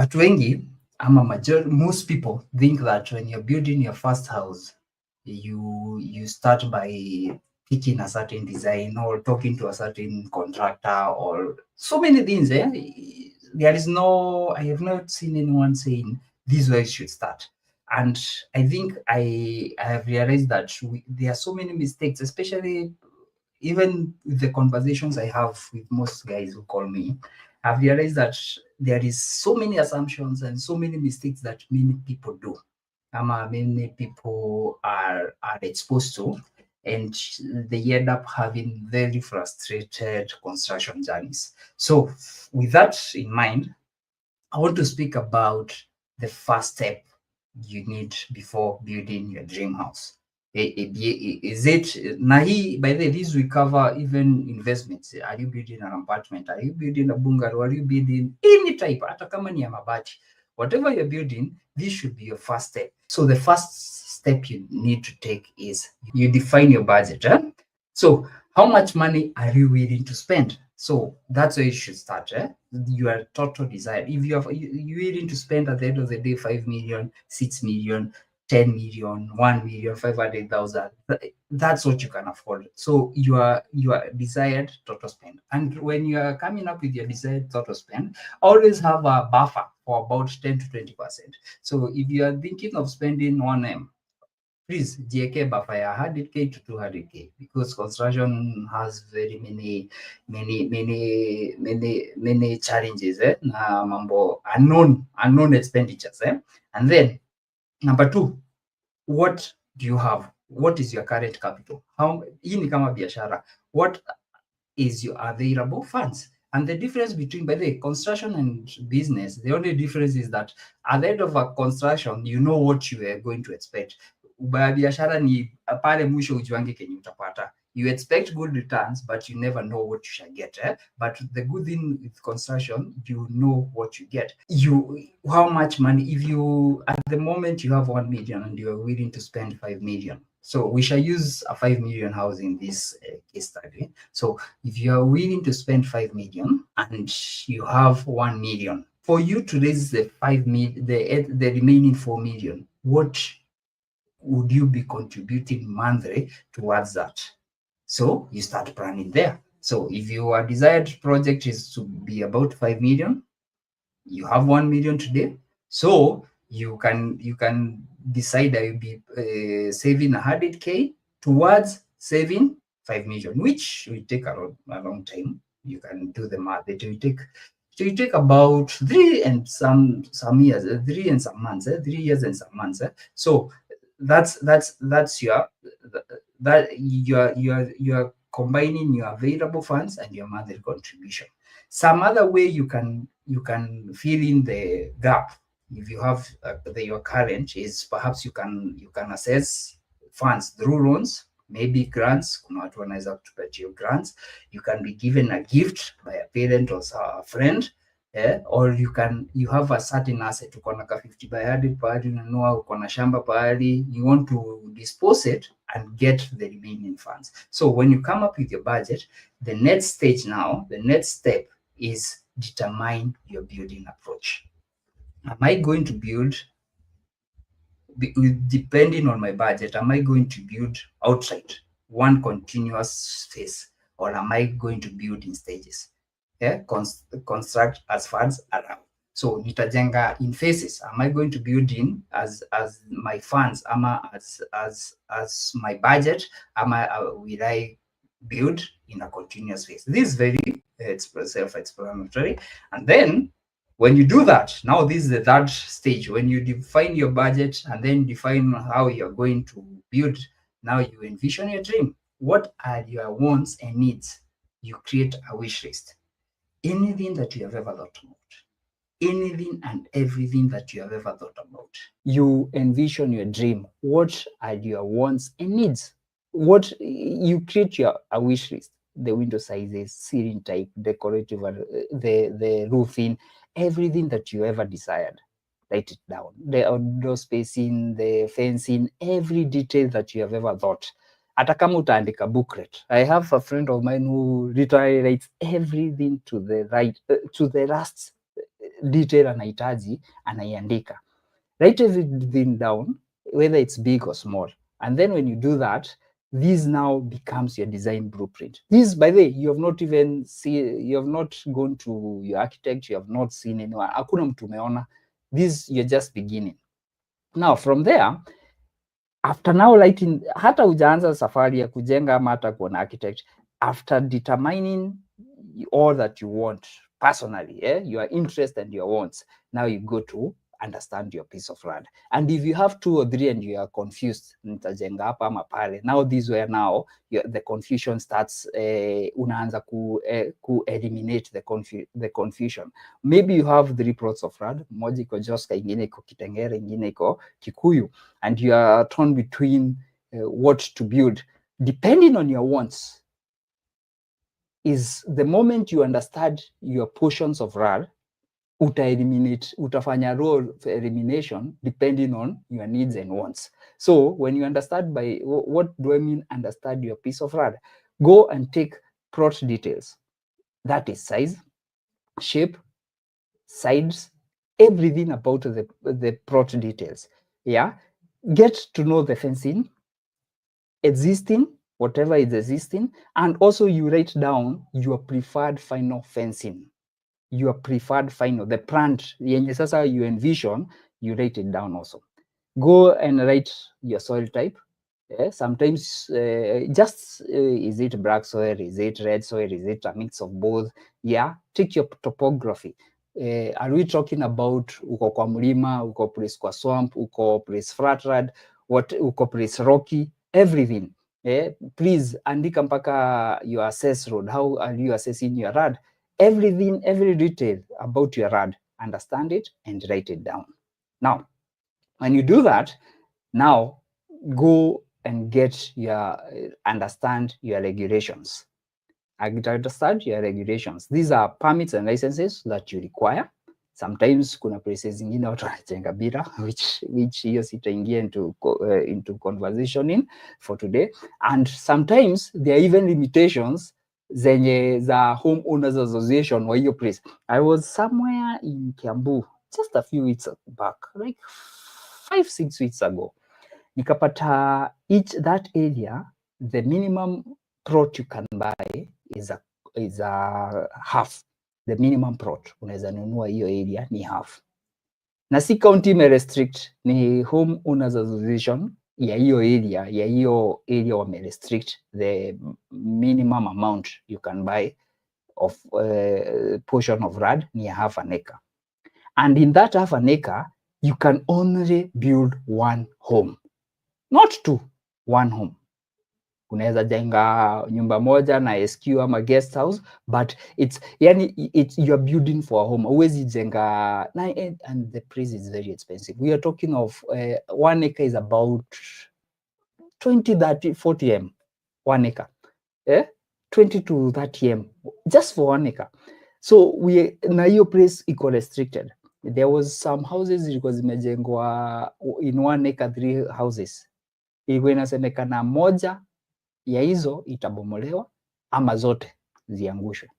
But most people think that when you're building your first house, you start by picking a certain design or talking to a certain contractor or so many things. I have not seen anyone saying this way you should start. And I think I have realized that there are so many mistakes, especially even with the conversations I have with most guys who call me. I've realized that there is so many assumptions and so many mistakes that many people do. Many people are exposed to, and they end up having very frustrated construction journeys. So, with that in mind, I want to speak about the first step you need before building your dream house. Is it Nahi? By the way, this we cover even investments. Are you building an apartment? Are you building a bungalow? Are you building any type? Hata kama ni ya mabati. Whatever you're building, this should be your first step. So the first step you need to take is you define your budget. So how much money are you willing to spend? So that's where you should start. Your total desire. If you're willing to spend at the end of the day 5 million, 6 million, 10 million, 1 million, 500,000, that's what you can afford. So your desired total spend. And when you are coming up with your desired total spend, always have a buffer for about 10 to 20%. So if you are thinking of spending 1M, please jieke buffer ya 100k to 200k, because construction has very many challenges na mambo unknown expenditures and then number 2, what do you have? What is your current capital? Hii ni kama biashara, what is your available funds? And the difference between, by the way, construction and business, the only difference is that at the end of a construction, you know what you are going to expect. Biashara ni pale mwisho ujuange kenye utapata. You expect good returns, but you never know what you shall get. But the good thing with construction, you know what you get. How much money, if you, at the moment you have 1 million and you are willing to spend 5 million. So we shall use a 5 million house in this case study. So if you are willing to spend 5 million and you have 1 million, for you to raise the 5 million, the remaining 4 million, what would you be contributing monthly towards that? So you start planning there. So if your desired project is to be about 5 million, you have 1 million today. So you can decide that you'll be saving 100k towards saving 5 million, which will take a long time. You can do the math. It will take about 3 and some years, 3 and some months, 3 years and some months. So that's your you're combining your available funds and your monthly contribution. Some other way you can fill in the gap if you have your current is perhaps you can assess funds through loans, maybe grants. Kuna watu wanaweza kutupatia grants. You can be given a gift by a parent or a friend. Or you have a certain asset, uko na ka 50 by 100 pahali unanunua, uko na shamba pahali, you want to dispose it and get the remaining funds. So when you come up with your budget, the next step is determine your building approach. Am I going to build, depending on my budget, am I going to build outright one continuous space, or am I going to build in stages? Construct as funds around. So nitajenga in phases. Am I going to build in as my funds, ama as my budget, ama will I build in a continuous phase? This is very self-explanatory. And then when you do that, now this is the third stage. When you define your budget and then define how you're going to build, now you envision your dream. What are your wants and needs? You create a wish list. Anything that you have ever thought about, anything and everything that you have ever thought about. You envision your dream. What are your wants and needs? What you create a wish list. The window sizes, ceiling type, decorative, the roofing, everything that you ever desired. Write it down. The outdoor spacing, the fencing, every detail that you have ever thought. Hata kama utaandika booklet. I have a friend of mine who literally writes everything to the right, to the last detail anahitaji, anaiandika. Write everything down, whether it's big or small. And then when you do that, this now becomes your design blueprint. This, by the way, you have not even you have not gone to your architect, you have not seen anyone. Hakuna mtu umeona. This, you're just beginning. Now, from there, after now writing, hata hujaanza safari ya kujenga ama hata kuwa na architect, after determining all that you want personally, your interest and your wants, now you go to understand your piece of land. And if you have 2 or 3 and you are confused, nitajenga hapa ama pale, now this where now the confusion starts. Unaanza ku eliminate the confusion. Maybe you have 3 plots of land, moja iko Joska, ingine iko Kitengere, ingine iko Kikuyu, and you are torn between what to build. Depending on your wants, is the moment you understand your portions of RAD, utafanya role elimination depending on your needs and wants. So when you understand, by what do I mean understand your piece of RAD? Go and take plot details. That is size, shape, sides, everything about the plot details. Yeah, get to know the fencing, existing, whatever is existing, and also you write down your preferred final fencing. Your preferred final, the plant yenye sasa you envision, you write it down also. Go and write your soil type. Sometimes just is it black soil, is it red soil, is it a mix of both? Yeah, take your topography. Are we talking about uko kwa mlima, uko place kwa swamp, uko place flat, uko place rocky, everything. Please andika mpaka your assess road. How are you assessing your RAD? Everything, every detail about your RAD, understand it and write it down. Now, when you do that, now go and get your understand your regulations. Understand your regulations. These are permits and licenses that you require. Sometimes kuna places zingine watu wanajenga bila, which hiyo sitaingia into conversation in for today. And sometimes there are even limitations zenye za homeowners association wa hiyo place. I was somewhere in Kiambu just a few weeks back, like 5-6 weeks ago. Nikapata that area, the minimum plot you can buy is a half. The minimum plot unaweza nunua hiyo area ni half, na si county me restrict, ni homeowners association ya hiyo area wame restrict the minimum amount you can buy of portion of RAD ni half an acre, and in that half an acre you can only build 1 home, not 2, 1 home. Unaweza jenga nyumba moja na SQ ama guest house, but it's you're building for a home. Huwezi jenga and the price is very expensive. We are talking of 1 acre is about 20, 30, 40 M. 1 acre, 20 to 30 M just for 1 acre. So na hiyo place iko restricted. There was some houses zilikuwa zimejengwa in 1 acre, 3 houses. Ilikuwa inasemekana moja ya hizo itabomolewa ama zote ziangushwe.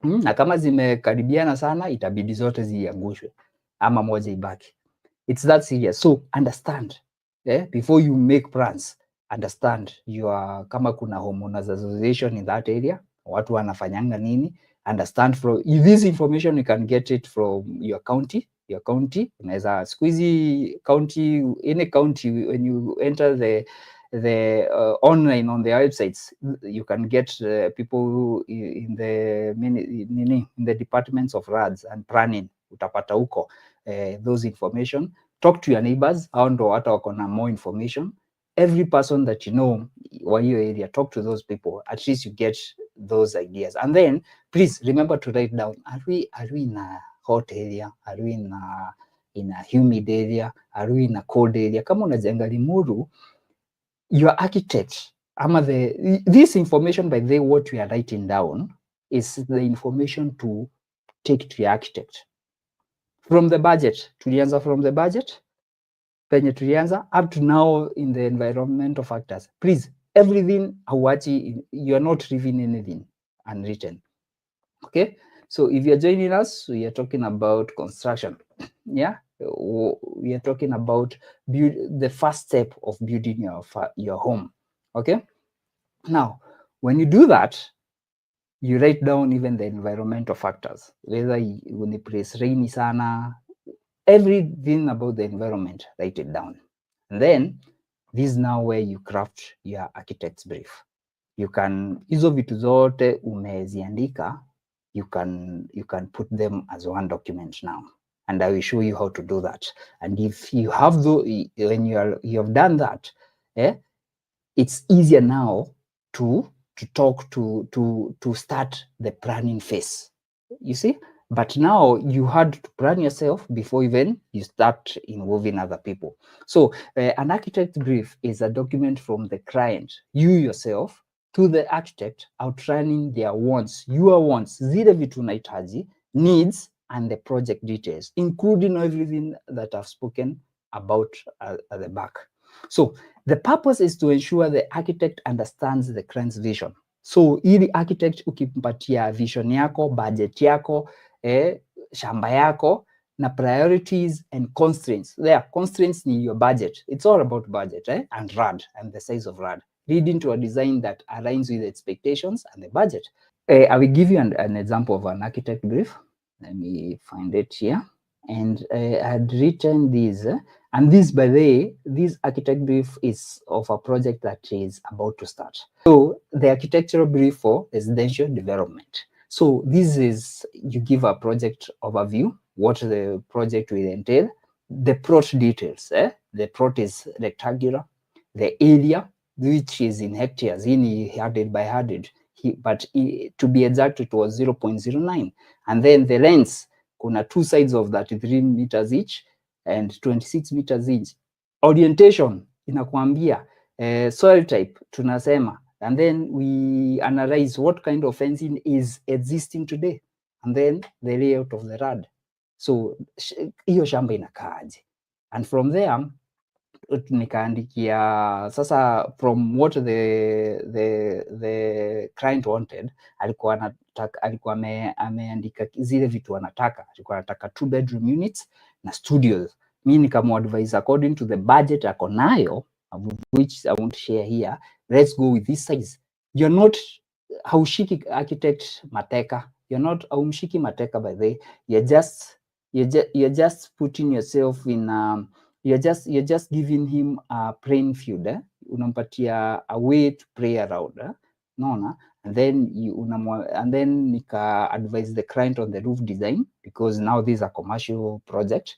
Na kama zimekaribiana sana itabidi zote ziangushwe ama moja ibaki. It's that serious. So understand, before you make plans, understand kama kuna homeowners association in that area, watu wanafanyanga nini, understand from this information you can get it from your county. Unaweza squeeze county, any county, when you enter the online on their websites, you can get people in the departments of RADs and planning, utapata huko those information. Talk to your neighbors, hao ndo hata wako na more information. Every person that you know wa hiyo area, talk to those people, at least you get those ideas. And then please remember to write down, are we in a hot area, are we in a humid area, are we in a cold area? Kama unajenga Limuru, your architect, this information, by the way, what we are writing down is the information to take to your architect. From the budget, tulianza from the budget, penye tulianza up to now in the environmental factors. Please, everything hauachi, you are not leaving anything unwritten. Okay, So if you're joining us, we are talking about construction. Yeah, we are talking about the first step of building your home. Okay. Now, when you do that, you write down even the environmental factors, whether when the place rainy sana, everything about the environment, write it down. And then this is now where you craft your architect's brief. You can, hizo vitu zote umeziandika, you can put them as one document now. And I will show you how to do that. And if you have when you have done that, it's easier now to start the planning phase. You see? But now you had to plan yourself before even you start involving other people. So an architect brief is a document from the client, you yourself, to the architect, outlining their wants, your wants, zile vitu unahitaji, needs, and the project details, including everything that I've spoken about at the back. So the purpose is to ensure the architect understands the client's vision. So ili architect ukimpatia vision yako, budget yako, shamba yako, na priorities and constraints. There, constraints ni your budget. It's all about budget, and RAD, and the size of RAD, leading to a design that aligns with the expectations and the budget. I will give you an example of an architect brief. Let me find it here. And I had written this, and this, by the way, this architect brief is of a project that is about to start. So the architectural brief for residential development. So this is, you give a project overview, what the project will entail, the plot details. The plot is rectangular, the area, which is in hectares, in 100 by 100, but to be exact, it was 0.09. And then the lengths, kuna two sides of that, 3 meters each and 26 meters each. Orientation inakwambia, soil type tunasema, and then we analyze what kind of fencing is existing today, and then the layout of the RAD. So hiyo shamba inakaaje, and from there nikaandikia sasa, from what the client wanted, alikuwa ameandika zile vitu anataka. Alikuwa anataka 2 bedroom units na studios. Mi nikamuadvise according to the budget ako nayo, which I won't share here, let's go with this size. You're not haushiki architect mateka, haumshiki mateka. By the way, you're just putting yourself in you're just giving him a playing field, unampatia a way to play around, naona. And then nika advise the client on the roof design, because now this is a commercial project,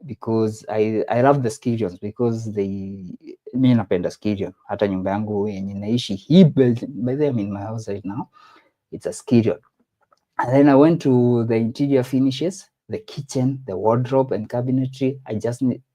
because I love the Skirions, because mi napenda Skirion. Hata nyumba yangu yenye naishi hii, by the way, I'm in my house right now, it's a Skirion. And then I went to the interior finishes, the kitchen, the wardrobe and cabinetry.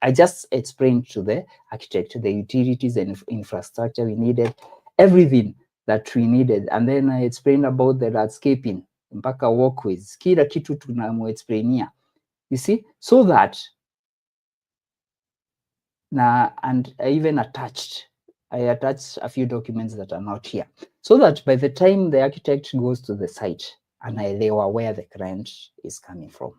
I just explained to the architect the utilities and infrastructure we needed, everything that we needed. And then I explained about the landscaping, mpaka walkways, kila kitu tunamuexplainia. You see, so that and I even attached a few documents that are not here, so that by the time the architect goes to the site, anaelewa where the client is coming from.